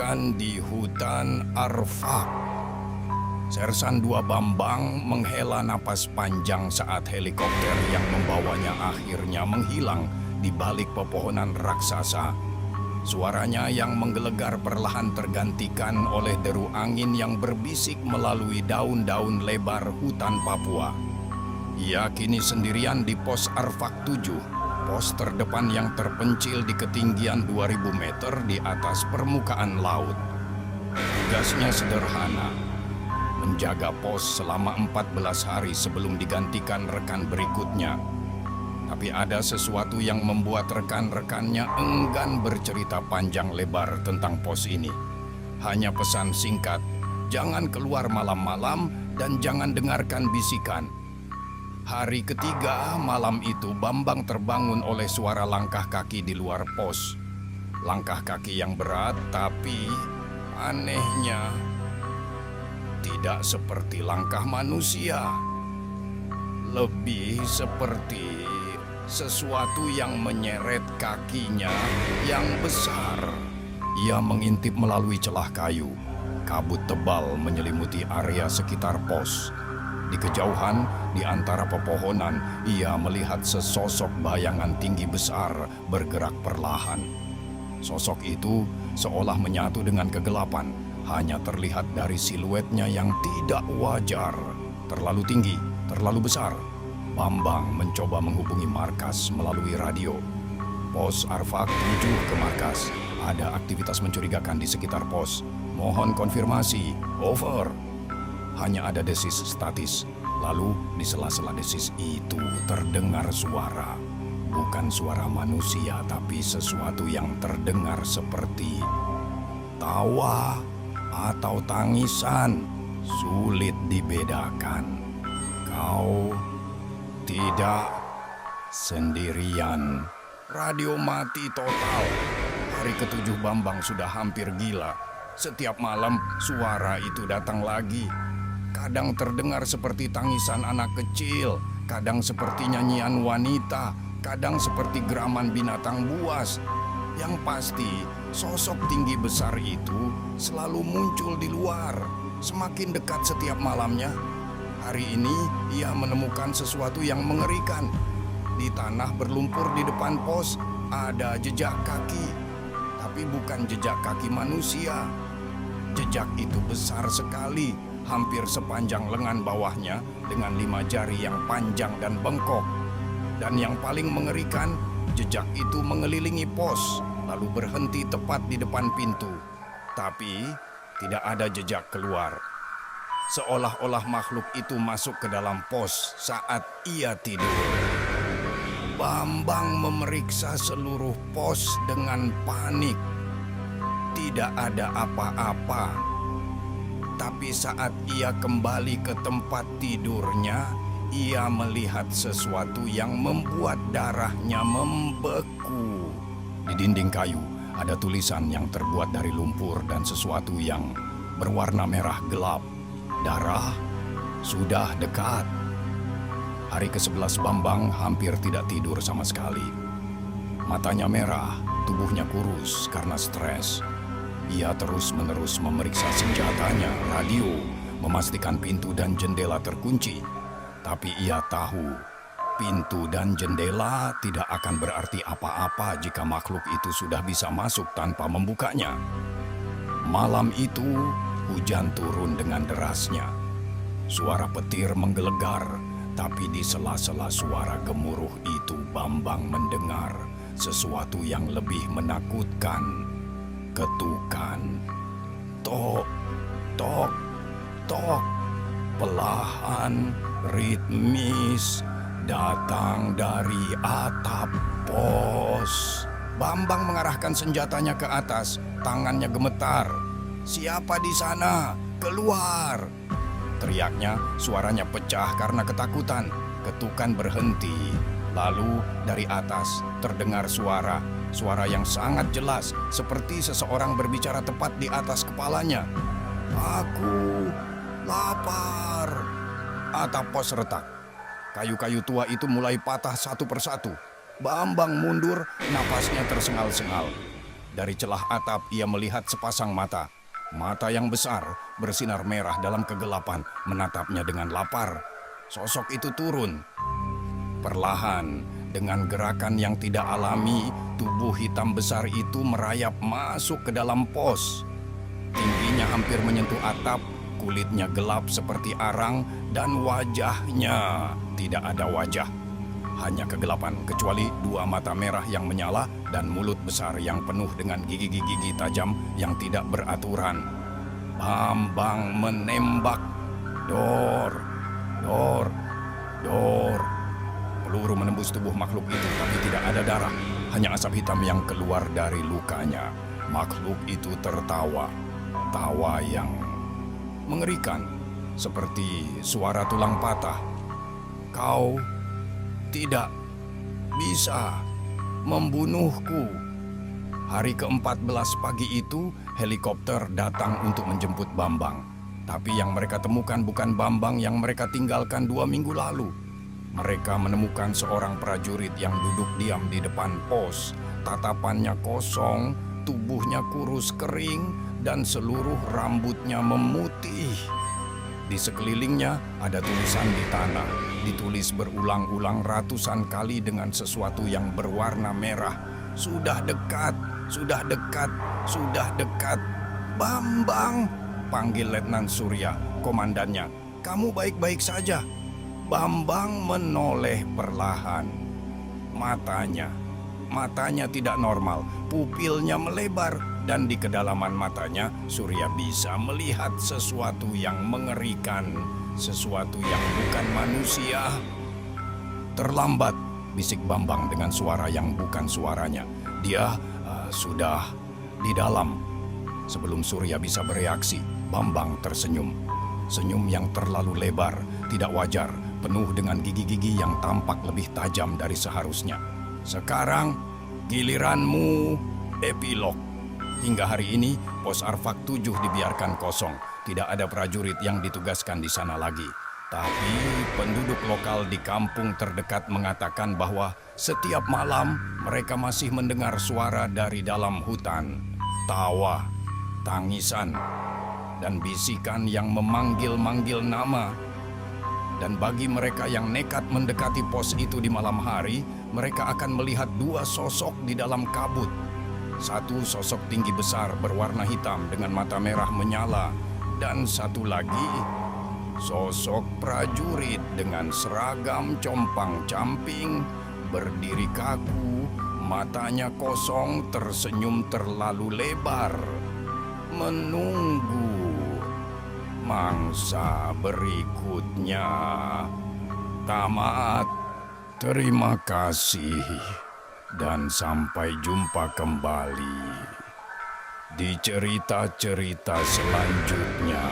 Kejadian di hutan Arfak. Sersan 2 Bambang menghela napas panjang saat helikopter yang membawanya akhirnya menghilang di balik pepohonan raksasa. Suaranya yang menggelegar perlahan tergantikan oleh deru angin yang berbisik melalui daun-daun lebar hutan Papua. Ia kini sendirian di pos Arfak 7. Pos terdepan yang terpencil di ketinggian 2000 meter di atas permukaan laut. Tugasnya sederhana, menjaga pos selama 14 hari sebelum digantikan rekan berikutnya. Tapi ada sesuatu yang membuat rekan-rekannya enggan bercerita panjang lebar tentang pos ini. Hanya pesan singkat, jangan keluar malam-malam dan jangan dengarkan bisikan. Hari ketiga malam itu Bambang terbangun oleh suara langkah kaki di luar pos. Langkah kaki yang berat tapi anehnya tidak seperti langkah manusia. Lebih seperti sesuatu yang menyeret kakinya yang besar. Ia mengintip melalui celah kayu. Kabut tebal menyelimuti area sekitar pos. Di kejauhan, di antara pepohonan, ia melihat sesosok bayangan tinggi besar bergerak perlahan. Sosok itu seolah menyatu dengan kegelapan, hanya terlihat dari siluetnya yang tidak wajar. Terlalu tinggi, terlalu besar. Bambang mencoba menghubungi markas melalui radio. Pos Arfak 7 ke markas. Ada aktivitas mencurigakan di sekitar pos. Mohon konfirmasi. Over. Hanya ada desis statis. Lalu di sela-sela desis itu terdengar suara. Bukan suara manusia, tapi sesuatu yang terdengar seperti tawa atau tangisan. Sulit dibedakan. Kau tidak sendirian. Radio mati total. Hari ke-7 Bambang sudah hampir gila. Setiap malam suara itu datang lagi. Kadang terdengar seperti tangisan anak kecil, kadang seperti nyanyian wanita, kadang seperti geraman binatang buas. Yang pasti, sosok tinggi besar itu selalu muncul di luar, semakin dekat setiap malamnya. Hari ini, ia menemukan sesuatu yang mengerikan. Di tanah berlumpur di depan pos, ada jejak kaki. Tapi bukan jejak kaki manusia. Jejak itu besar sekali, hampir sepanjang lengan bawahnya dengan 5 jari yang panjang dan bengkok. Dan yang paling mengerikan, jejak itu mengelilingi pos, lalu berhenti tepat di depan pintu. Tapi tidak ada jejak keluar. Seolah-olah makhluk itu masuk ke dalam pos saat ia tidur. Bambang memeriksa seluruh pos dengan panik. Tidak ada apa-apa. Tapi saat ia kembali ke tempat tidurnya, ia melihat sesuatu yang membuat darahnya membeku. Di dinding kayu ada tulisan yang terbuat dari lumpur dan sesuatu yang berwarna merah gelap. Darah sudah dekat. Hari ke-11 Bambang hampir tidak tidur sama sekali. Matanya merah, tubuhnya kurus karena stres. Ia terus-menerus memeriksa senjatanya, radio, memastikan pintu dan jendela terkunci. Tapi ia tahu, pintu dan jendela tidak akan berarti apa-apa jika makhluk itu sudah bisa masuk tanpa membukanya. Malam itu, hujan turun dengan derasnya. Suara petir menggelegar, tapi di sela-sela suara gemuruh itu Bambang mendengar sesuatu yang lebih menakutkan. Ketukan. Tok, tok, tok. Perlahan, ritmis, datang dari atap pos. Bambang mengarahkan senjatanya ke atas, tangannya gemetar. "Siapa di sana? Keluar!" Teriaknya, suaranya pecah karena ketakutan. Ketukan berhenti. Lalu dari atas terdengar suara yang sangat jelas, seperti seseorang berbicara tepat di atas kepalanya. "Aku lapar." Atap pos retak. Kayu-kayu tua itu mulai patah satu persatu. Bambang mundur, napasnya tersengal-sengal. Dari celah atap ia melihat sepasang mata. Mata yang besar bersinar merah dalam kegelapan menatapnya dengan lapar. Sosok itu turun. Perlahan, dengan gerakan yang tidak alami, tubuh hitam besar itu merayap masuk ke dalam pos. Tingginya hampir menyentuh atap, kulitnya gelap seperti arang, dan wajahnya tidak ada wajah. Hanya kegelapan, kecuali dua mata merah yang menyala dan mulut besar yang penuh dengan gigi-gigi tajam yang tidak beraturan. Bambang menembak. Dor, dor, dor. Peluru menembus tubuh makhluk itu, tapi tidak ada darah. Hanya asap hitam yang keluar dari lukanya. Makhluk itu tertawa. Tawa yang mengerikan, seperti suara tulang patah. Kau tidak bisa membunuhku. Hari ke-14 pagi itu, helikopter datang untuk menjemput Bambang. Tapi yang mereka temukan bukan Bambang yang mereka tinggalkan 2 minggu lalu. Mereka menemukan seorang prajurit yang duduk diam di depan pos. Tatapannya kosong, tubuhnya kurus kering, dan seluruh rambutnya memutih. Di sekelilingnya ada tulisan di tanah, ditulis berulang-ulang ratusan kali dengan sesuatu yang berwarna merah. Sudah dekat, sudah dekat, sudah dekat. Bambang, panggil Letnan Surya, komandannya. Kamu baik-baik saja? Bambang menoleh perlahan. Matanya tidak normal, pupilnya melebar, dan di kedalaman matanya Surya bisa melihat sesuatu yang mengerikan, sesuatu yang bukan manusia. Terlambat, bisik Bambang dengan suara yang bukan suaranya. Dia sudah di dalam. Sebelum Surya bisa bereaksi, Bambang tersenyum. Senyum yang terlalu lebar, tidak wajar, penuh dengan gigi-gigi yang tampak lebih tajam dari seharusnya. Sekarang, giliranmu. Epilog. Hingga hari ini, pos Arfak 7 dibiarkan kosong. Tidak ada prajurit yang ditugaskan di sana lagi. Tapi penduduk lokal di kampung terdekat mengatakan bahwa setiap malam mereka masih mendengar suara dari dalam hutan. Tawa, tangisan, dan bisikan yang memanggil-manggil nama. Dan bagi mereka yang nekat mendekati pos itu di malam hari, mereka akan melihat 2 sosok di dalam kabut. Satu sosok tinggi besar berwarna hitam dengan mata merah menyala, dan satu lagi sosok prajurit dengan seragam compang-camping, berdiri kaku, matanya kosong, tersenyum terlalu lebar, menunggu mangsa berikutnya. Tamat. Terima kasih dan sampai jumpa kembali di cerita-cerita selanjutnya.